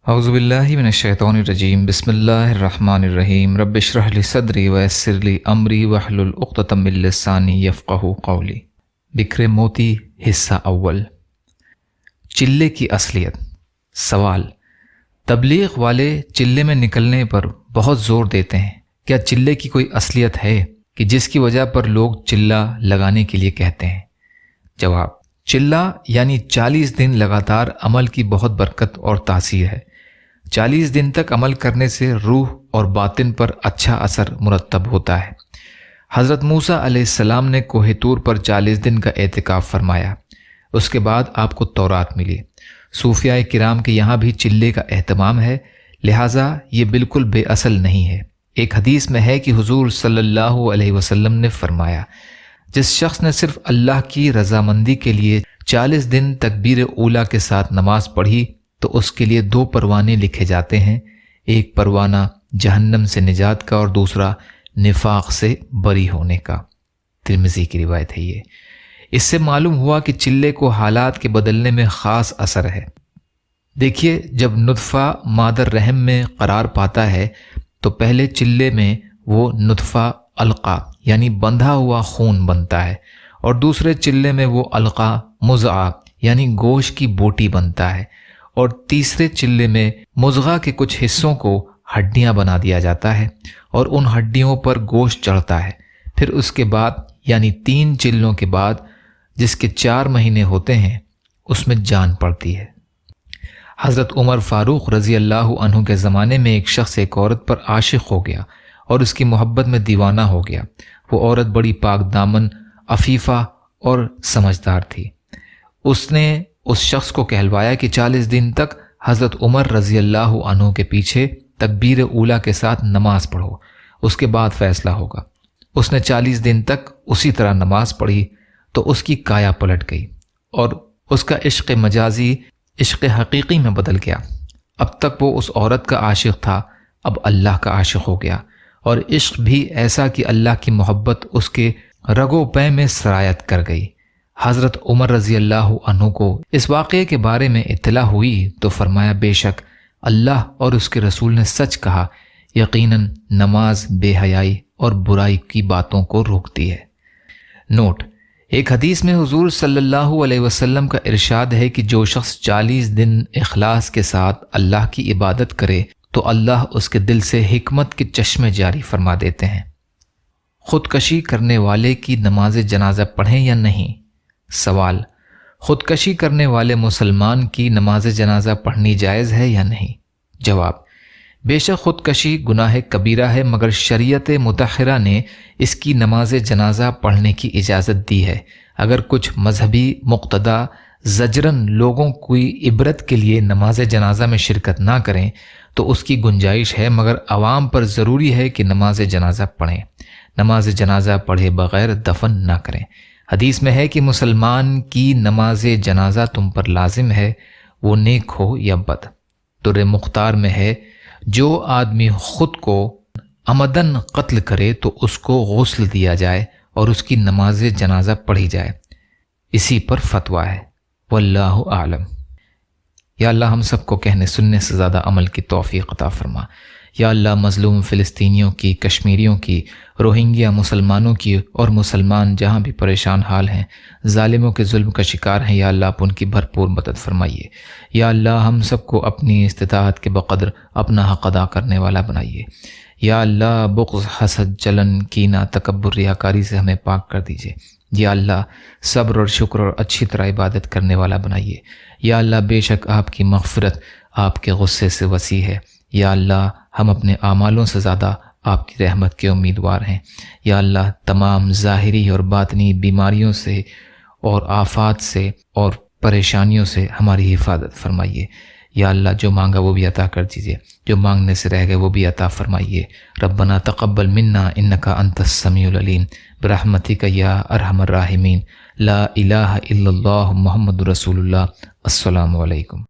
اعوذ باللہ من الشیطان الرجیم بسم اللہ الرحمن الرحیم رب اشرح لی صدری ویسر لی امری واحلل عقدۃ من لسانی یفقہوا قولی۔ بکھرے موتی حصہ اول، چلے کی اصلیت۔ سوال: تبلیغ والے چلے میں نکلنے پر بہت زور دیتے ہیں، کیا چلے کی کوئی اصلیت ہے کہ جس کی وجہ پر لوگ چلہ لگانے کے لیے کہتے ہیں؟ جواب: چلہ یعنی 40 دن لگاتار عمل کی بہت برکت اور تاثیر ہے۔ 40 دن تک عمل کرنے سے روح اور باطن پر اچھا اثر مرتب ہوتا ہے۔ حضرت موسیٰ علیہ السلام نے کوہ طور پر 40 دن کا اعتکاف فرمایا، اس کے بعد آپ کو تورات ملی۔ صوفیاء کرام کے یہاں بھی چلے کا اہتمام ہے، لہٰذا یہ بالکل بے اصل نہیں ہے۔ ایک حدیث میں ہے کہ حضور صلی اللہ علیہ وسلم نے فرمایا، جس شخص نے صرف اللہ کی رضامندی کے لیے 40 دن تکبیر اولیٰ کے ساتھ نماز پڑھی تو اس کے لیے 2 پروانے لکھے جاتے ہیں، ایک پروانہ جہنم سے نجات کا اور دوسرا نفاق سے بری ہونے کا۔ ترمذی کی روایت ہے یہ۔ اس سے معلوم ہوا کہ چلے کو حالات کے بدلنے میں خاص اثر ہے۔ دیکھیے، جب نطفہ مادر رحم میں قرار پاتا ہے تو پہلے چلے میں وہ نطفہ علقہ یعنی بندھا ہوا خون بنتا ہے، اور دوسرے چلے میں وہ علقہ مضغہ یعنی گوشت کی بوٹی بنتا ہے، اور تیسرے چلے میں مضغہ کے کچھ حصوں کو ہڈیاں بنا دیا جاتا ہے اور ان ہڈیوں پر گوشت چڑھتا ہے۔ پھر اس کے بعد یعنی 3 چلوں کے بعد، جس کے 4 مہینے ہوتے ہیں، اس میں جان پڑتی ہے۔ حضرت عمر فاروق رضی اللہ عنہ کے زمانے میں ایک شخص ایک عورت پر عاشق ہو گیا اور اس کی محبت میں دیوانہ ہو گیا۔ وہ عورت بڑی پاک دامن، عفیفہ اور سمجھدار تھی۔ اس نے اس شخص کو کہلوایا کہ 40 دن تک حضرت عمر رضی اللہ عنہ کے پیچھے تکبیر اولیٰ کے ساتھ نماز پڑھو، اس کے بعد فیصلہ ہوگا۔ اس نے 40 دن تک اسی طرح نماز پڑھی تو اس کی کایا پلٹ گئی اور اس کا عشق مجازی عشق حقیقی میں بدل گیا۔ اب تک وہ اس عورت کا عاشق تھا، اب اللہ کا عاشق ہو گیا، اور عشق بھی ایسا کہ اللہ کی محبت اس کے رگ و پے میں سرایت کر گئی۔ حضرت عمر رضی اللہ عنہ کو اس واقعے کے بارے میں اطلاع ہوئی تو فرمایا، بے شک اللہ اور اس کے رسول نے سچ کہا، یقیناً نماز بے حیائی اور برائی کی باتوں کو روکتی ہے۔ نوٹ: ایک حدیث میں حضور صلی اللہ علیہ وسلم کا ارشاد ہے کہ جو شخص 40 دن اخلاص کے ساتھ اللہ کی عبادت کرے تو اللہ اس کے دل سے حکمت کے چشمے جاری فرما دیتے ہیں۔ خودکشی کرنے والے کی نماز جنازہ پڑھیں یا نہیں؟ سوال: خودکشی کرنے والے مسلمان کی نماز جنازہ پڑھنی جائز ہے یا نہیں؟ جواب: بے شک خودکشی گناہ کبیرہ ہے، مگر شریعت مطہرہ نے اس کی نماز جنازہ پڑھنے کی اجازت دی ہے۔ اگر کچھ مذہبی مقتدی زجرن لوگوں کوئی عبرت کے لیے نماز جنازہ میں شرکت نہ کریں تو اس کی گنجائش ہے، مگر عوام پر ضروری ہے کہ نماز جنازہ پڑھیں۔ نماز جنازہ پڑھے بغیر دفن نہ کریں۔ حدیث میں ہے کہ مسلمان کی نماز جنازہ تم پر لازم ہے، وہ نیک ہو یا بد۔ در مختار میں ہے، جو آدمی خود کو عمدن قتل کرے تو اس کو غسل دیا جائے اور اس کی نماز جنازہ پڑھی جائے۔ اسی پر فتویٰ ہے، واللہ اعلم۔ یا اللہ ہم سب کو کہنے سننے سے زیادہ عمل کی توفیق عطا فرما۔ یا اللہ مظلوم فلسطینیوں کی، کشمیریوں کی، روہنگیا مسلمانوں کی اور مسلمان جہاں بھی پریشان حال ہیں، ظالموں کے ظلم کا شکار ہیں، یا اللہ آپ ان کی بھرپور مدد فرمائیے۔ یا اللہ ہم سب کو اپنی استطاعت کے بقدر اپنا حق ادا کرنے والا بنائیے۔ یا اللہ بغض، حسد، جلن، کینہ، تکبر، ریاکاری سے ہمیں پاک کر دیجیے۔ یا اللہ صبر اور شکر اور اچھی طرح عبادت کرنے والا بنائیے۔ یا اللہ بے شک آپ کی مغفرت آپ کے غصے سے وسیع ہے۔ یا اللہ ہم اپنے اعمالوں سے زیادہ آپ کی رحمت کے امیدوار ہیں۔ یا اللہ تمام ظاہری اور باطنی بیماریوں سے اور آفات سے اور پریشانیوں سے ہماری حفاظت فرمائیے۔ یا اللہ جو مانگا وہ بھی عطا کر دیجیے، جو مانگنے سے رہ گئے وہ بھی عطا فرمائیے۔ ربنا تقبل منا انک انت السمیع العلیم برحمتک یا ارحم الراحمین۔ لا الہ الا اللہ محمد رسول اللہ۔ السلام علیکم۔